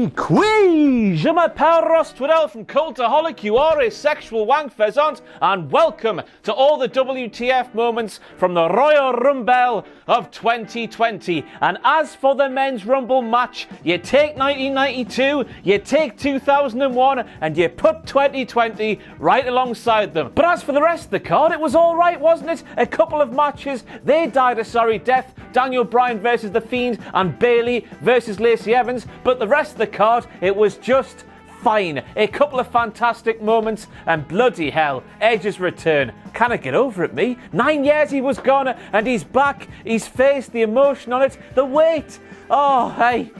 qui! Je m'appelle Ross Twiddell from Cultaholic, you are a sexual wank pheasant, and welcome to all the WTF moments from the Royal Rumble of 2020. And as for the men's Rumble match, you take 1992, you take 2001, and you put 2020 right alongside them. But as for the rest of the card, it was alright, wasn't it? A couple of matches, they died a sorry death. Bryan versus The Fiend and Bayley versus Lacey Evans, but the rest of the card, it was just fine. A couple of fantastic moments, and bloody hell, Edge's return. Can I get over it, me? 9 years he was gone, and he's back. His face, the emotion on it, the weight. Oh, hey.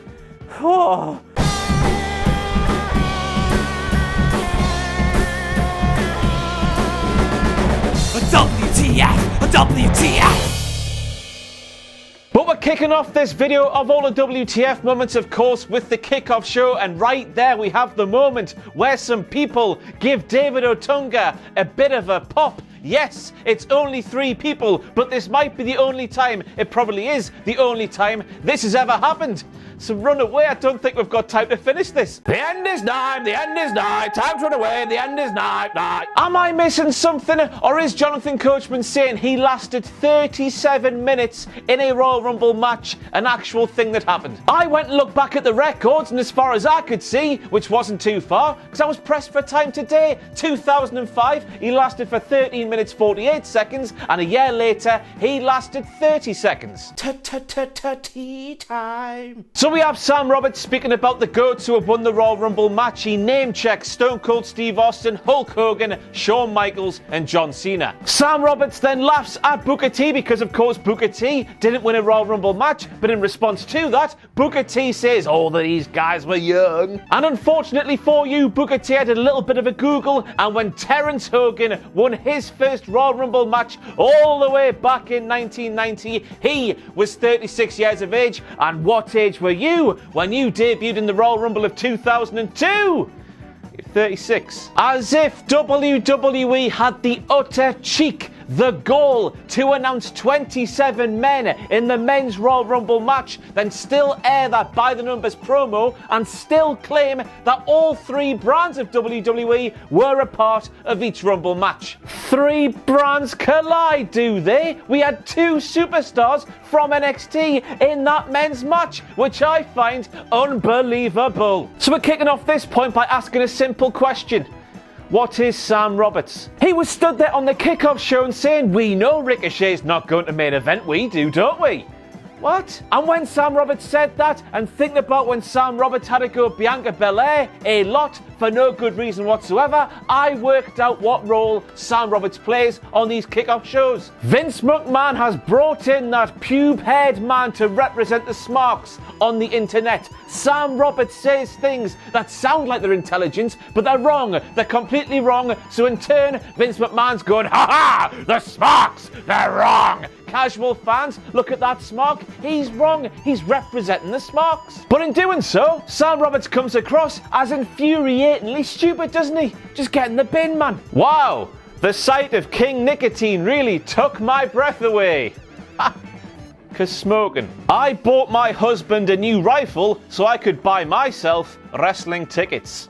Oh. WTF! But we're kicking off this video of all the WTF moments, of course, with the kickoff show, and right there we have the moment where some people give David Otunga a bit of a pop. Yes, it's only 3 people, but this might be the only time, it probably is the only time this has ever happened. So run away, I don't think we've got time to finish this. The end is nigh, the end is nigh, time to run away, the end is nigh. Am I missing something, or is Jonathan Coachman saying he lasted 37 minutes in a Royal Rumble match, an actual thing that happened? I went and looked back at the records, and as far as I could see, which wasn't too far, because I was pressed for time today, 2005, he lasted for 13 minutes 48 seconds, and a year later, he lasted 30 seconds. Tea time. So we have Sam Roberts speaking about the GOATs who have won the Royal Rumble match. He name-checks Stone Cold Steve Austin, Hulk Hogan, Shawn Michaels, and John Cena. Sam Roberts then laughs at Booker T because, of course, Booker T didn't win a Royal Rumble match, but in response to that, Booker T says, oh, these guys were young. And unfortunately for you, Booker T had a little bit of a Google, and when Terence Hogan won his first Royal Rumble match all the way back in 1990, he was 36 years of age. And what age were you when you debuted in the Royal Rumble of 2002? 36. As if WWE had the utter cheek, the gall, to announce 27 men in the men's Royal Rumble match, then still air that by the numbers promo and still claim that all 3 brands of WWE were a part of each Rumble match. 3 brands collide, do they? We had 2 superstars from NXT in that men's match, which I find unbelievable. So we're kicking off this point by asking a simple question. What is Sam Roberts? He was stood there on the kickoff show and saying, we know Ricochet's not going to main event, we do, don't we? What? And when Sam Roberts said that, and thinking about when Sam Roberts had to go Bianca Belair a lot for no good reason whatsoever, I worked out what role Sam Roberts plays on these kickoff shows. Vince McMahon has brought in that pube-haired man to represent the smarks on the internet. Sam Roberts says things that sound like they're intelligent, but they're wrong. They're completely wrong. So in turn, Vince McMahon's going, ha ha, the smarks, they're wrong. Casual fans, look at that smark. He's wrong. He's representing the smarks. But in doing so, Sam Roberts comes across as infuriatingly stupid, doesn't he? Just get in the bin, man. Wow, the sight of King Nicotine really took my breath away. Ha! 'Cause smoking. I bought my husband a new rifle so I could buy myself wrestling tickets.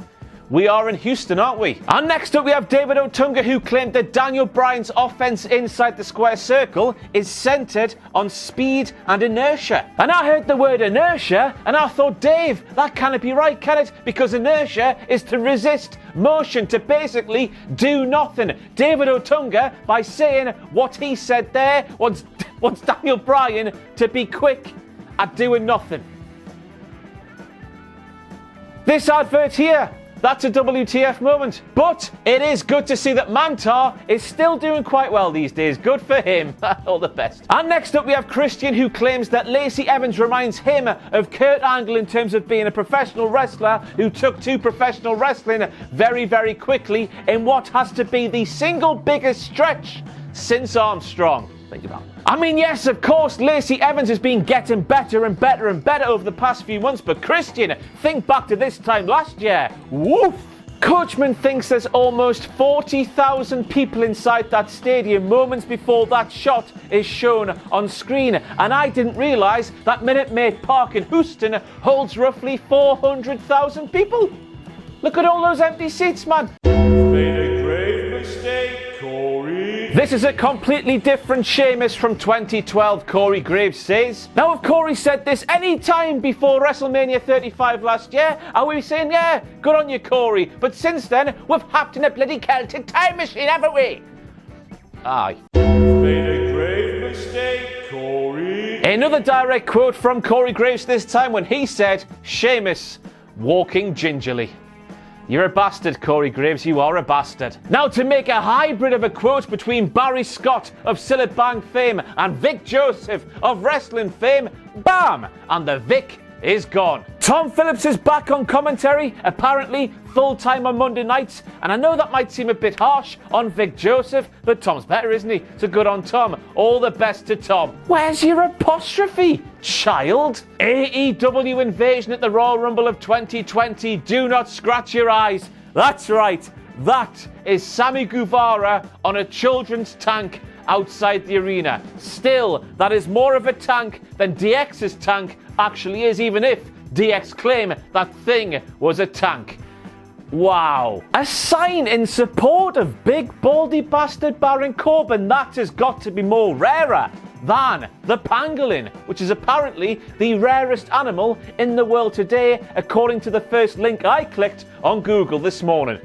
We are in Houston, aren't we? And next up we have David Otunga, who claimed that Daniel Bryan's offense inside the square circle is centered on speed and inertia. And I heard the word inertia and I thought, Dave, that can't be right, can it? Because inertia is to resist motion, to basically do nothing. David Otunga, by saying what he said there, wants Daniel Bryan to be quick at doing nothing. This advert here, that's a WTF moment. But it is good to see that Mantar is still doing quite well these days. Good for him. All the best. And next up we have Christian, who claims that Lacey Evans reminds him of Kurt Angle in terms of being a professional wrestler who took to professional wrestling very, very quickly in what has to be the single biggest stretch since Armstrong. Think about it. I mean, yes, of course, Lacey Evans has been getting better and better and better over the past few months, but Christian, think back to this time last year. Woof! Coachman thinks there's almost 40,000 people inside that stadium moments before that shot is shown on screen. And I didn't realise that Minute Maid Park in Houston holds roughly 400,000 people. Look at all those empty seats, man. Made a grave mistake, Corey. This is a completely different Sheamus from 2012, Corey Graves says. Now, if Corey said this any time before WrestleMania 35 last year, I would be saying, yeah, good on you, Corey. But since then, we've hopped in a bloody Celtic time machine, haven't we? Aye. Made a grave mistake, Corey. Another direct quote from Corey Graves this time when he said, Sheamus, walking gingerly. You're a bastard, Corey Graves, you are a bastard. Now, to make a hybrid of a quote between Barry Scott of Sillet Bang fame and Vic Joseph of wrestling fame, bam! And the Vic is gone. Tom Phillips is back on commentary, apparently full-time on Monday nights, and I know that might seem a bit harsh on Vic Joseph, but Tom's better, isn't he? So good on Tom. All the best to Tom. Where's your apostrophe, child? AEW invasion at the Royal Rumble of 2020. Do not scratch your eyes. That's right. That is Sammy Guevara on a children's tank outside the arena. Still, that is more of a tank than DX's tank actually is, even if DX claim that thing was a tank. Wow. A sign in support of big baldy bastard Baron Corbin. That has got to be more rarer than the pangolin, which is apparently the rarest animal in the world today, according to the first link I clicked on Google this morning.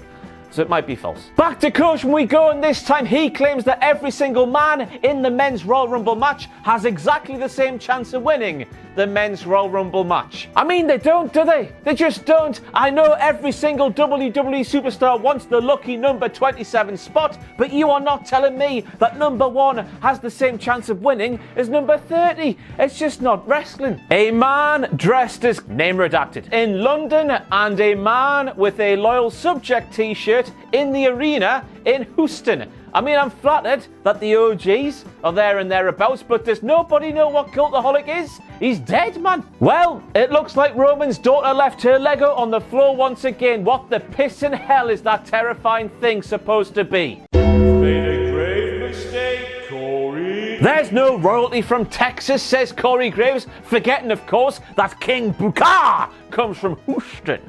So it might be false. Back to Coachman we go, and this time he claims that every single man in the men's Royal Rumble match has exactly the same chance of winning the men's Royal Rumble match. I mean, they don't, do they? They just don't. I know every single WWE superstar wants the lucky number 27 spot, but you are not telling me that number 1 has the same chance of winning as number 30. It's just not wrestling. A man dressed as, name redacted, in London, and a man with a Loyal Subject t-shirt in the arena in Houston. I mean, I'm flattered that the OGs are there and thereabouts, but does nobody know what Cultaholic is? He's dead, man. Well, it looks like Roman's daughter left her Lego on the floor once again. What the piss in hell is that terrifying thing supposed to be? Made a grave mistake, Corey. There's no royalty from Texas, says Corey Graves, forgetting, of course, that King Booker comes from Houston,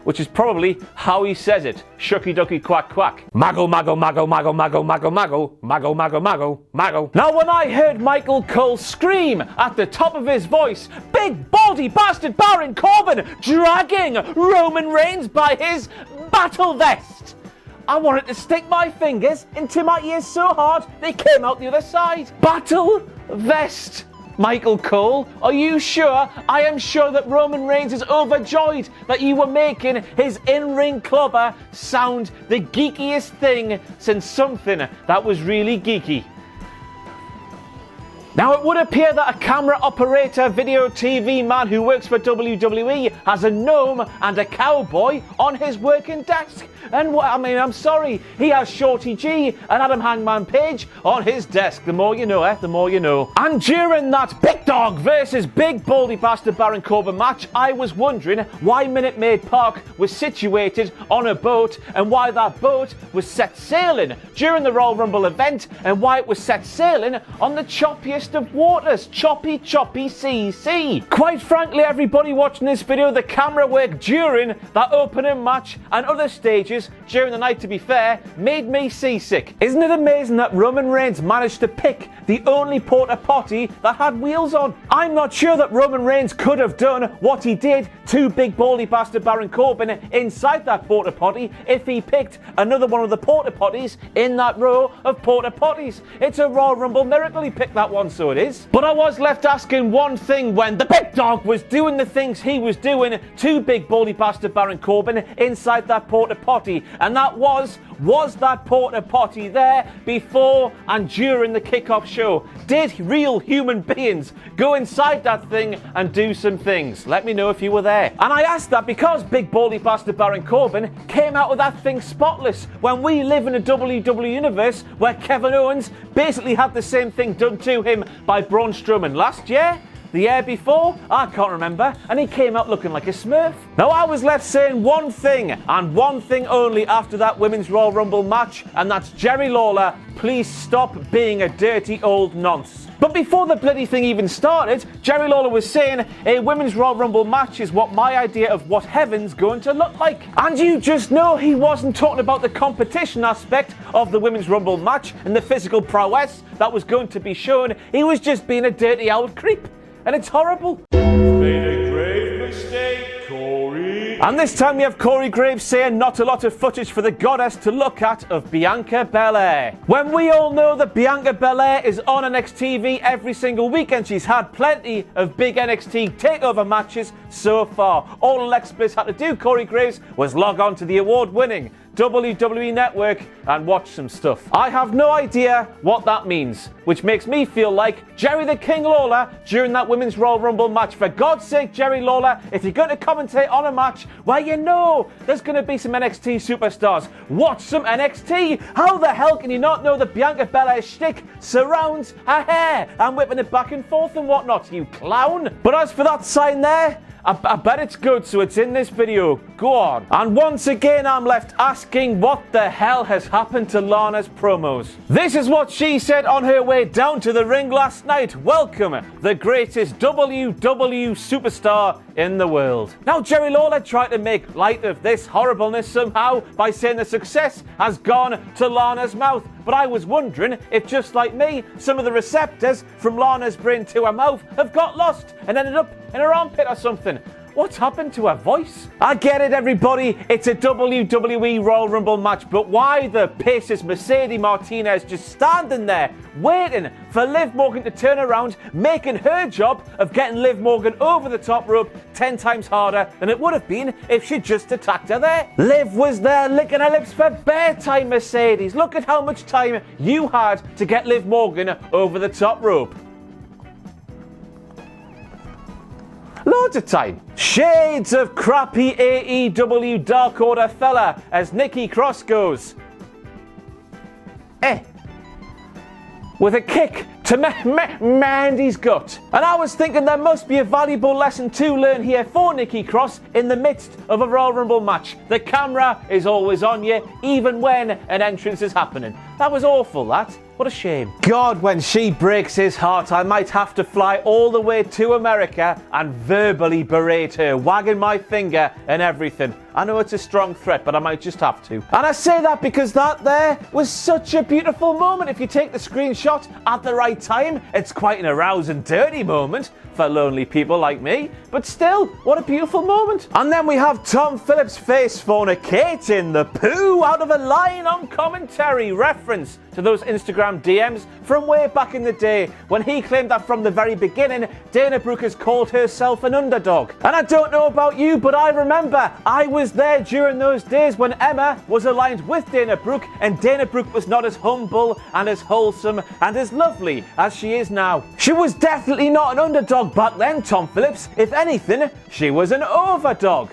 which is probably how he says it. Shucky ducky quack quack. Mago, mago, mago, mago, mago, mago, mago, mago, mago, mago, mago. Now, when I heard Michael Cole scream at the top of his voice, big baldy bastard Baron Corbin dragging Roman Reigns by his battle vest, I wanted to stick my fingers into my ears so hard they came out the other side. Battle vest. Michael Cole, are you sure? I am sure that Roman Reigns is overjoyed that you were making his in-ring clubber sound the geekiest thing since something that was really geeky. Now, it would appear that a camera operator, video TV man who works for WWE has a gnome and a cowboy on his working desk. And I'm sorry, he has Shorty G and Adam Hangman Page on his desk. The more you know, the more you know. And during that Big Dog versus Big Baldy Bastard Baron Corbin match, I was wondering why Minute Maid Park was situated on a boat and why that boat was set sailing during the Royal Rumble event and why it was set sailing on the choppiest of waters, choppy CC. Quite frankly, everybody watching this video, the camera work during that opening match and other stages during the night, to be fair, made me seasick. Isn't it amazing that Roman Reigns managed to pick the only porta potty that had wheels on? I'm not sure that Roman Reigns could have done what he did to Big Baldy Bastard Baron Corbin inside that porta potty if he picked another one of the porta potties in that row of porta potties. It's a Royal Rumble miracle he picked that one, so it is. But I was left asking one thing when the Big Dog was doing the things he was doing to Big Baldy Bastard Baron Corbin inside that porta potty, and that was that porta potty there before and during the kickoff show? Did real human beings go inside that thing and do some things? Let me know if you were there. And I asked that because Big Baldy Bastard Baron Corbin came out of that thing spotless when we live in a WWE universe where Kevin Owens basically had the same thing done to him by Braun Strowman last year, the The year before? I can't remember. And he came out looking like a smurf. Now I was left saying one thing, and one thing only after that Women's Royal Rumble match, and that's Jerry Lawler, please stop being a dirty old nonce. But before the bloody thing even started, Jerry Lawler was saying a Women's Royal Rumble match is what my idea of what heaven's going to look like. And you just know he wasn't talking about the competition aspect of the Women's Rumble match and the physical prowess that was going to be shown. He was just being a dirty old creep. And it's horrible. Made a grave mistake, Corey. And this time we have Corey Graves saying not a lot of footage for the goddess to look at of Bianca Belair. When we all know that Bianca Belair is on NXT TV every single week and she's had plenty of big NXT takeover matches so far. All Alexa Bliss had to do, Corey Graves, was log on to the award-winning WWE Network and watch some stuff. I have no idea what that means, which makes me feel like Jerry the King Lawler during that Women's Royal Rumble match. For God's sake, Jerry Lawler, if you're going to commentate on a match where you know there's going to be some NXT superstars, watch some NXT. How the hell can you not know that Bianca Belair's shtick surrounds her hair and whipping it back and forth and whatnot, you clown? But as for that sign there, I bet it's good, so it's in this video. Go on. And once again, I'm left asking what the hell has happened to Lana's promos. This is what she said on her way down to the ring last night. Welcome, the greatest WWE superstar in the world. Now, Jerry Lawler tried to make light of this horribleness somehow by saying the success has gone to Lana's mouth. But I was wondering if, just like me, some of the receptors from Lana's brain to her mouth have got lost and ended up in her armpit or something. What's happened to her voice? I get it, everybody. It's a WWE Royal Rumble match, but why the piss is Mercedes Martinez just standing there waiting for Liv Morgan to turn around, making her job of getting Liv Morgan over the top rope 10 times harder than it would have been if she'd just attacked her there? Liv was there licking her lips for bare time, Mercedes. Look at how much time you had to get Liv Morgan over the top rope. Loads of time. Shades of crappy AEW Dark Order fella, as Nikki Cross goes. With a kick to Mandy's gut. And I was thinking there must be a valuable lesson to learn here for Nikki Cross in the midst of a Royal Rumble match. The camera is always on you, even when an entrance is happening. That was awful, that. What a shame. God, when she breaks his heart, I might have to fly all the way to America and verbally berate her, wagging my finger and everything. I know it's a strong threat, but I might just have to. And I say that because that there was such a beautiful moment. If you take the screenshot at the right time, it's quite an arousing, dirty moment for lonely people like me. But still, what a beautiful moment. And then we have Tom Phillips face fornicating the poo out of a line on commentary, reference to those Instagram DMs from way back in the day when he claimed that from the very beginning Dana Brooke has called herself an underdog. And I don't know about you, but I remember I was there during those days when Emma was aligned with Dana Brooke and Dana Brooke was not as humble and as wholesome and as lovely as she is now. She was definitely not an underdog back then, Tom Phillips. If anything, she was an overdog.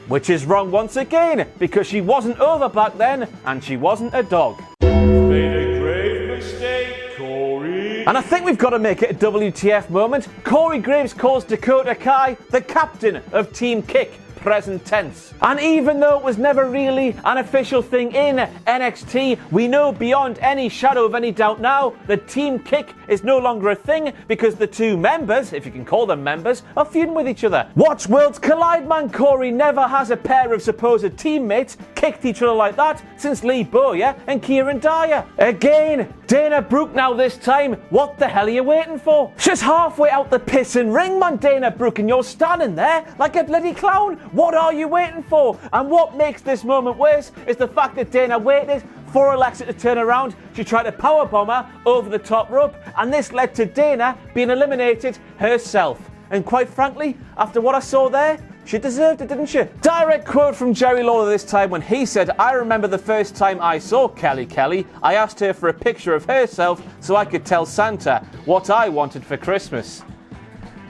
Which is wrong once again, because she wasn't over back then and she wasn't a dog. Made a grave mistake, Corey. And I think we've got to make it a WTF moment. Corey Graves calls Dakota Kai the captain of Team Kick, present tense. And even though it was never really an official thing in NXT, we know beyond any shadow of any doubt now that Team Kick is no longer a thing because the two members, if you can call them members, are feuding with each other. Watch worlds collide, man. Corey never has a pair of supposed teammates kicked each other like that since Lee Bowyer and Kieran Dyer. Again, Dana Brooke now this time. What the hell are you waiting for? She's halfway out the pissing ring, man, Dana Brooke, and you're standing there like a bloody clown. What are you waiting for? And what makes this moment worse is the fact that Dana waited for Alexa to turn around. She tried to powerbomb her over the top rope, and this led to Dana being eliminated herself. And quite frankly, after what I saw there, she deserved it, didn't she? Direct quote from Jerry Lawler this time when he said, "I remember the first time I saw Kelly, I asked her for a picture of herself so I could tell Santa what I wanted for Christmas."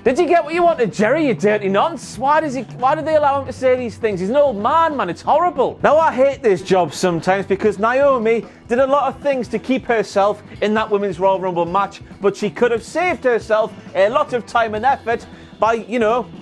Did you get what you wanted, Jerry, you dirty nonce? Why do they allow him to say these things? He's an old man, it's horrible. Now, I hate this job sometimes because Naomi did a lot of things to keep herself in that Women's Royal Rumble match, but she could have saved herself a lot of time and effort by,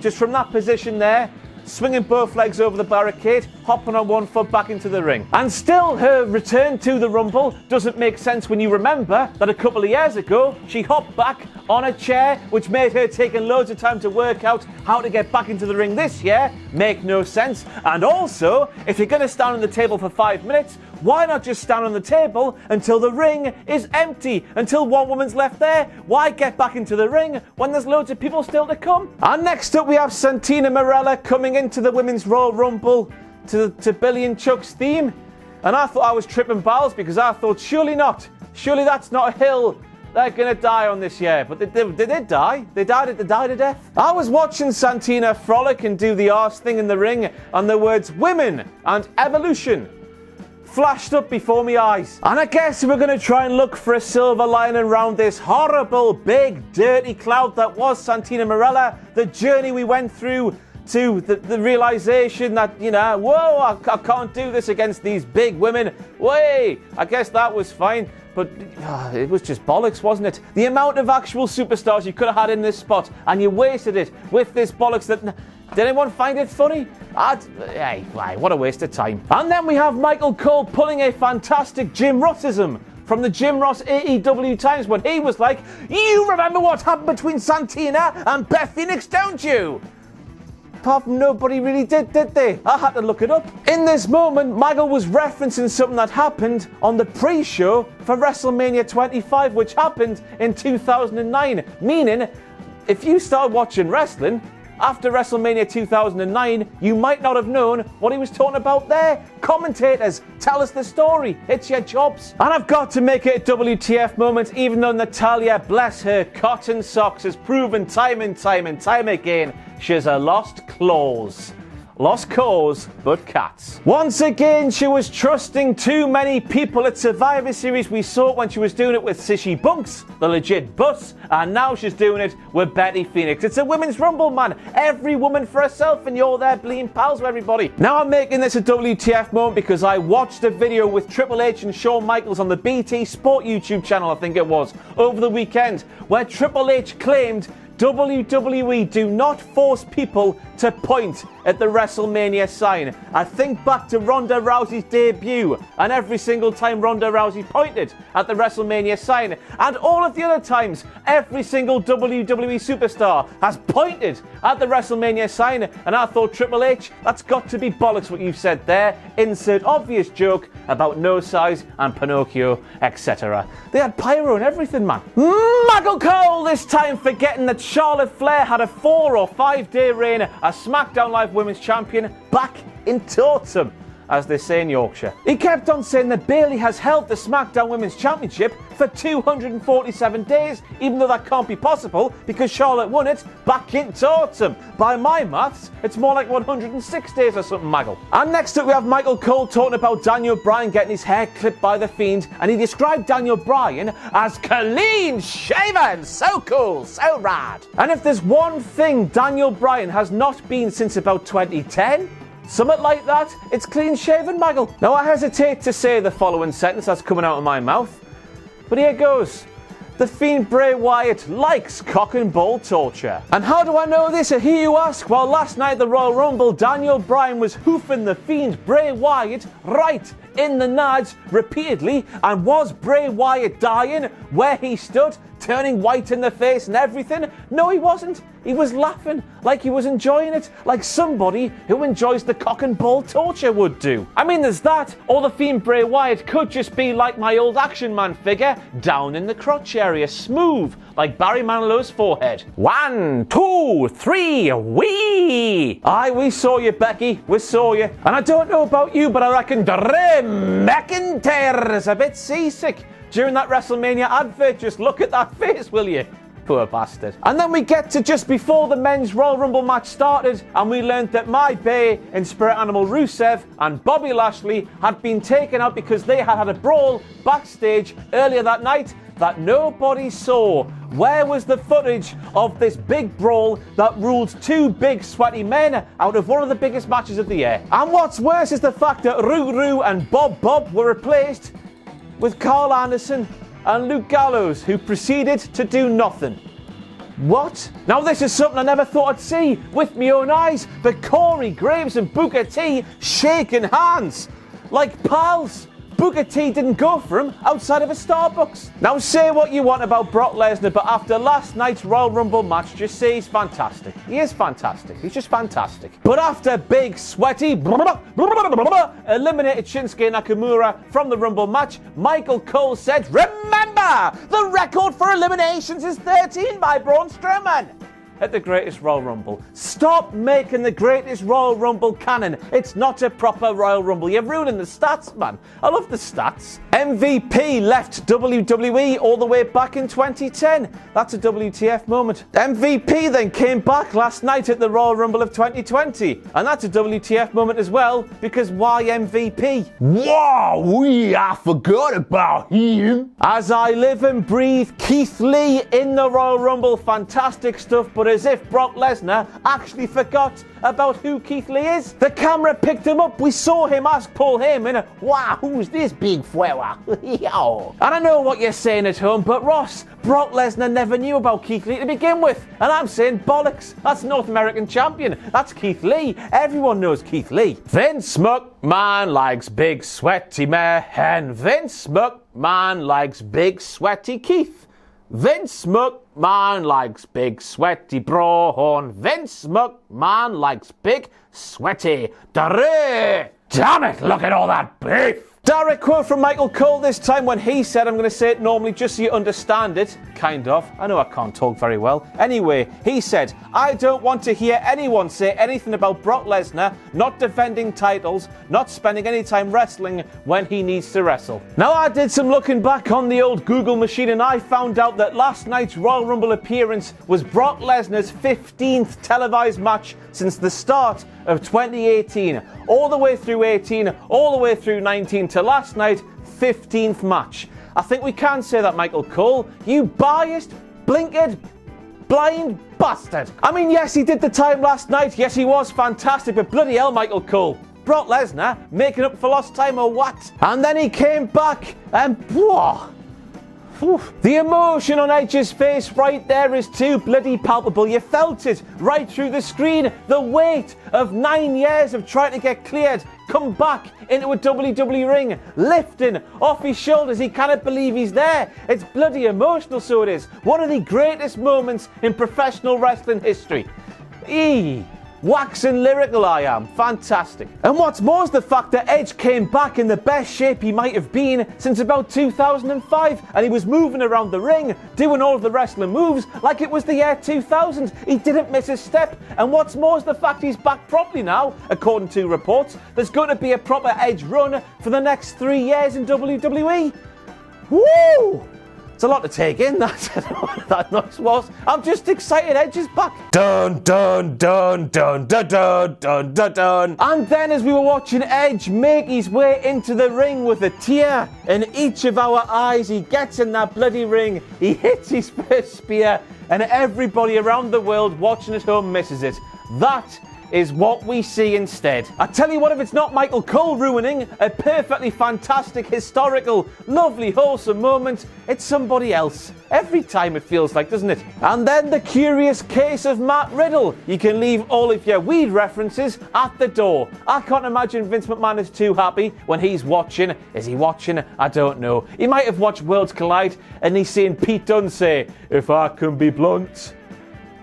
just from that position there, swinging both legs over the barricade, hopping on one foot back into the ring. And still, her return to the Rumble doesn't make sense when you remember that a couple of years ago, she hopped back on a chair, which made her taking loads of time to work out how to get back into the ring this year. Make no sense. And also, if you're going to stand on the table for 5 minutes, why not just stand on the table until the ring is empty, until one woman's left there? Why get back into the ring when there's loads of people still to come? And next up we have Santina Marella coming into the Women's Royal Rumble to Billy and Chuck's theme. And I thought I was tripping balls because I thought, surely not. Surely that's not a hill they're going to die on this year. But they did die. They died to death. I was watching Santina frolic and do the arse thing in the ring, and the words women and evolution flashed up before my eyes. And I guess we're going to try and look for a silver lining around this horrible, big, dirty cloud that was Santina Marella, the journey we went through to the realization that, whoa, I can't do this against these big women. Way, I guess that was fine. But it was just bollocks, wasn't it? The amount of actual superstars you could have had in this spot, and you wasted it with this bollocks that... Did anyone find it funny? Hey, what a waste of time. And then we have Michael Cole pulling a fantastic Jim Rossism from the Jim Ross AEW times when he was like, you remember what happened between Santina and Beth Phoenix, don't you? Apart from nobody really did they? I had to look it up. In this moment, Michael was referencing something that happened on the pre-show for WrestleMania 25, which happened in 2009. Meaning, if you started watching wrestling after WrestleMania 2009, you might not have known what he was talking about there. Commentators, tell us the story. It's your jobs. And I've got to make it a WTF moment, even though Natalya, bless her cotton socks, has proven time and time again she's a lost cause. Lost cause, but cats. Once again, she was trusting too many people at Survivor Series. We saw it when she was doing it with Sissy Bunks, the legit bus, and now she's doing it with Betty Phoenix. It's a Women's Rumble, man. Every woman for herself, and you're their bleeding pals with everybody. Now I'm making this a WTF moment because I watched a video with Triple H and Shawn Michaels on the BT Sport YouTube channel, I think it was, over the weekend, where Triple H claimed WWE do not force people to point at the WrestleMania sign. I think back to Ronda Rousey's debut, and every single time Ronda Rousey pointed at the WrestleMania sign, and all of the other times every single WWE superstar has pointed at the WrestleMania sign, and I thought, Triple H, that's got to be bollocks what you've said there. Insert obvious joke about no size and Pinocchio, etc. They had pyro and everything, man. Michael Cole this time forgetting that Charlotte Flair had a 4 or 5 day reign as SmackDown Live Women's Champion back in Totem, as they say in Yorkshire. He kept on saying that Bayley has held the SmackDown Women's Championship for 247 days, even though that can't be possible because Charlotte won it back in Totem. By my maths, it's more like 106 days or something, Michael. And next up we have Michael Cole talking about Daniel Bryan getting his hair clipped by The Fiend, and he described Daniel Bryan as clean shaven. So cool, so rad. And if there's one thing Daniel Bryan has not been since about 2010, something like that, it's clean shaven, Michael. Now I hesitate to say the following sentence that's coming out of my mouth, but here goes. The Fiend Bray Wyatt likes cock and ball torture. And how do I know this? I hear you ask. Well, last night at the Royal Rumble, Daniel Bryan was hoofing the Fiend Bray Wyatt right in the nads repeatedly. And was Bray Wyatt dying where he stood, turning white in the face and everything? No, he wasn't. He was laughing like he was enjoying it, like somebody who enjoys the cock and ball torture would do. I mean, there's that, or the Fiend Bray Wyatt could just be like my old Action Man figure, down in the crotch area, smooth, like Barry Manilow's forehead. 1, 2, 3, wee! Aye, we saw you, Becky, we saw you. And I don't know about you, but I reckon Drew McIntyre is a bit seasick during that WrestleMania advert. Just look at that face, will you? Poor bastard. And then we get to just before the men's Royal Rumble match started, and we learned that my bae in Spirit Animal Rusev and Bobby Lashley had been taken out because they had had a brawl backstage earlier that night. that nobody saw. Where was the footage of this big brawl that ruled two big sweaty men out of one of the biggest matches of the year? And what's worse is the fact that Ruru and Bob were replaced with Carl Anderson and Luke Gallows, who proceeded to do nothing. What? Now this is something I never thought I'd see with my own eyes, but Corey Graves and Booker T shaking hands like pals. Booker T didn't go for him outside of a Starbucks. Now say what you want about Brock Lesnar, but after last night's Royal Rumble match, just say he's fantastic. He is fantastic. He's just fantastic. But after big, sweaty, eliminated Shinsuke Nakamura from the Rumble match, Michael Cole said, "Remember, the record for eliminations is 13 by Braun Strowman at the Greatest Royal Rumble." Stop making the Greatest Royal Rumble canon. It's not a proper Royal Rumble. You're ruining the stats, man. I love the stats. MVP left WWE all the way back in 2010. That's a WTF moment. MVP then came back last night at the Royal Rumble of 2020. And that's a WTF moment as well, because why MVP? Wow, I forgot about him. As I live and breathe, Keith Lee in the Royal Rumble. Fantastic stuff, but as if Brock Lesnar actually forgot about who Keith Lee is. The camera picked him up. We saw him ask Paul Heyman, "Wow, who's this big fella?" And I know what you're saying at home, but Ross, Brock Lesnar never knew about Keith Lee to begin with. And I'm saying bollocks. That's North American champion. That's Keith Lee. Everyone knows Keith Lee. Vince McMahon likes big sweaty men. Vince McMahon likes big sweaty Keith. Vince McMahon likes big sweaty Braun. Vince McMahon likes big sweaty Daré. Damn it, look at all that beef. Direct quote from Michael Cole this time when he said, I'm going to say it normally just so you understand it. Kind of. I know I can't talk very well. Anyway, he said, "I don't want to hear anyone say anything about Brock Lesnar not defending titles, not spending any time wrestling when he needs to wrestle." Now, I did some looking back on the old Google machine and I found out that last night's Royal Rumble appearance was Brock Lesnar's 15th televised match since the start of 2018. All the way through 18, all the way through 19 to last night, 15th match. I think we can say that, Michael Cole. You biased, blinkered, blind bastard. I mean, yes, he did the time last night. Yes, he was fantastic, but bloody hell, Michael Cole. Brock Lesnar making up for lost time or what? And then he came back and whoa. The emotion on Edge's face right there is too bloody palpable. You felt it right through the screen. The weight of 9 years of trying to get cleared, come back into a WWE ring, lifting off his shoulders. He cannot believe he's there. It's bloody emotional, so it is. One of the greatest moments in professional wrestling history. Waxing lyrical I am. Fantastic. And what's more is the fact that Edge came back in the best shape he might have been since about 2005, and he was moving around the ring, doing all of the wrestling moves like it was the year 2000. He didn't miss a step. And what's more is the fact he's back properly now, according to reports. There's going to be a proper Edge run for the next 3 years in WWE. Woo! It's a lot to take in, that noise was. I'm just excited Edge is back. Dun dun dun dun dun dun dun dun dun. And then as we were watching Edge make his way into the ring with a tear in each of our eyes, he gets in that bloody ring, he hits his first spear, and everybody around the world watching at home misses it. That is what we see instead. I tell you what, if it's not Michael Cole ruining a perfectly fantastic, historical, lovely, wholesome moment, it's somebody else. Every time it feels like, doesn't it? And then the curious case of Matt Riddle. You can leave all of your weed references at the door. I can't imagine Vince McMahon is too happy when he's watching. Is he watching? I don't know. He might have watched Worlds Collide and he's seeing Pete Dunne say, "If I can be blunt,"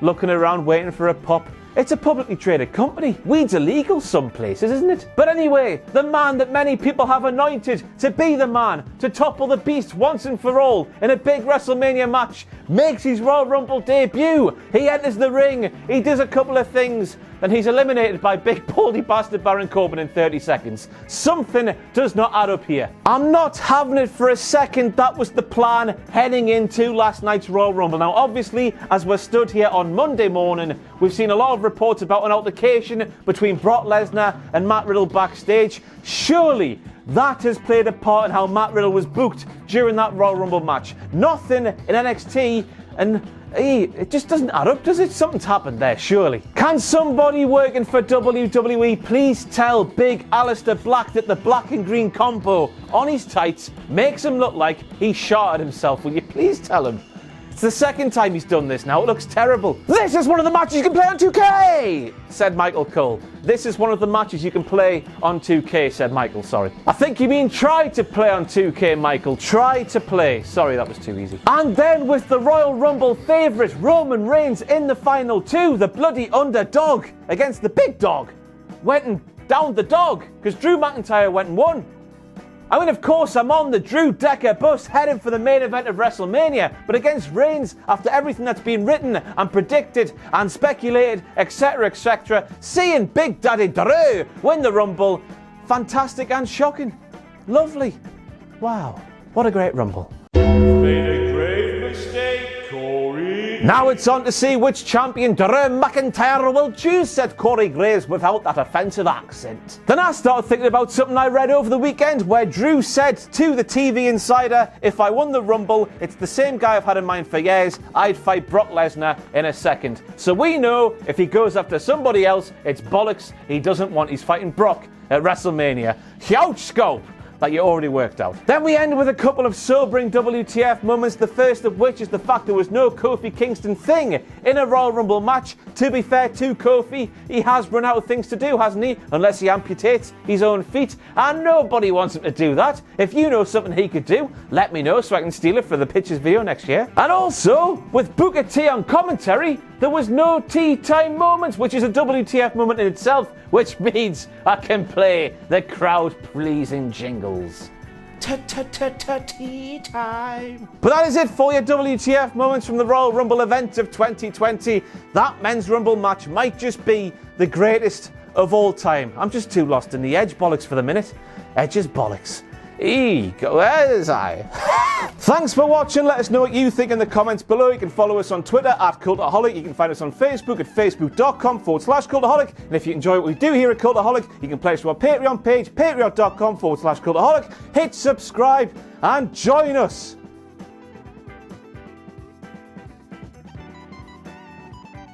looking around waiting for a pop. It's a publicly traded company. Weed's illegal some places, isn't it? But anyway, the man that many people have anointed to be the man to topple the beast once and for all in a big WrestleMania match makes his Royal Rumble debut. He enters the ring, he does a couple of things, then he's eliminated by big baldy bastard Baron Corbin in 30 seconds. Something does not add up here. I'm not having it for a second. That was the plan heading into last night's Royal Rumble. Now, obviously, as we're stood here on Monday morning, we've seen a lot of reports about an altercation between Brock Lesnar and Matt Riddle backstage. Surely that has played a part in how Matt Riddle was booked during that Royal Rumble match. Nothing in NXT, and it just doesn't add up, does it? Something's happened there, surely. Can somebody working for WWE please tell big Aleister Black that the black and green combo on his tights makes him look like he shot at himself? Will you please tell him? It's the second time he's done this now. It looks terrible. This is one of the matches you can play on 2K, said Michael Cole. This is one of the matches you can play on 2K, said Michael, sorry. I think you mean try to play on 2K, Michael. Try to play. Sorry, that was too easy. And then with the Royal Rumble favourite, Roman Reigns in the final two, the bloody underdog against the big dog. Went and downed the dog, because Drew McIntyre went and won. I mean, of course, I'm on the Drew Decker bus heading for the main event of WrestleMania, but against Reigns, after everything that's been written and predicted and speculated, etc., seeing Big Daddy Drew win the Rumble, fantastic and shocking. Lovely. Wow, what a great Rumble. Made a grave mistake, Corey. Now it's on to see which champion Drew McIntyre will choose, said Corey Graves without that offensive accent. Then I started thinking about something I read over the weekend where Drew said to the TV Insider, if I won the Rumble, it's the same guy I've had in mind for years, I'd fight Brock Lesnar in a second. So we know if he goes after somebody else, it's bollocks. He doesn't want, he's fighting Brock at WrestleMania. Huge scope that you already worked out. Then we end with a couple of sobering WTF moments, the first of which is the fact there was no Kofi Kingston thing in a Royal Rumble match. To be fair to Kofi, he has run out of things to do, hasn't he? Unless he amputates his own feet, and nobody wants him to do that. If you know something he could do, let me know so I can steal it for the Pitches video next year. And also, with Booker T on commentary, there was no tea time moments, which is a WTF moment in itself, which means I can play the crowd-pleasing jingles. Tea time. But that is it for your WTF moments from the Royal Rumble event of 2020. That men's Rumble match might just be the greatest of all time. I'm just too lost in the Edge bollocks for the minute. Edge's bollocks. Where's I? Thanks for watching. Let us know what you think in the comments below. You can follow us on Twitter at Cultaholic. You can find us on Facebook at facebook.com/Cultaholic. And if you enjoy what we do here at Cultaholic, you can play us to our Patreon page, patreon.com/Cultaholic. Hit subscribe and join us